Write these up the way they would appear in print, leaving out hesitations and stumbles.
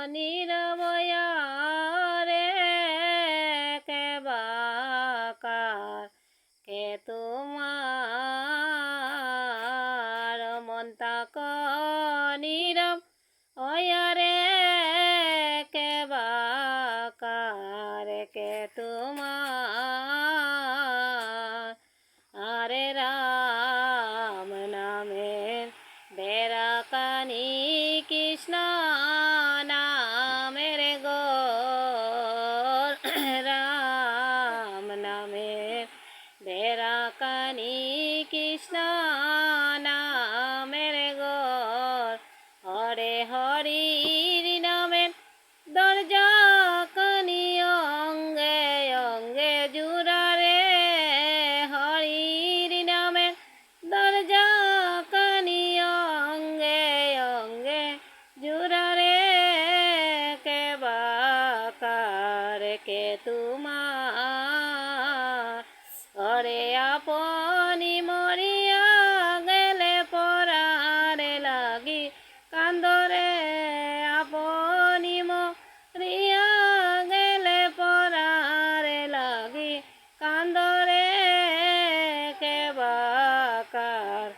নীরবয়া রে কেবাকার কে তোমার মন তাক নীরব ওয়া রে কেবাকার কে তোমার আরে রাম নামের বেরাকানি কৃষ্ণ নামের গোর রাম নামের বেরাকানি কৃষ্ণ নামের গোর হরে হরি নামের দরজা কানি অঙ্গে অঙ্গে জুড়া রে হরির নামের দরজা কানি অঙ্গে অঙ্গে জুড়া রে কেবাকার কে তোমার হরে আপনি মরিয়া গেলে পরারে লাগি কান্দরে আপনি মরিয়া গেলে পরারে লাগি কান্দরে কেবাকার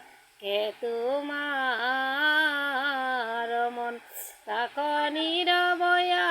কে তোমার মন তাক নীরবয়া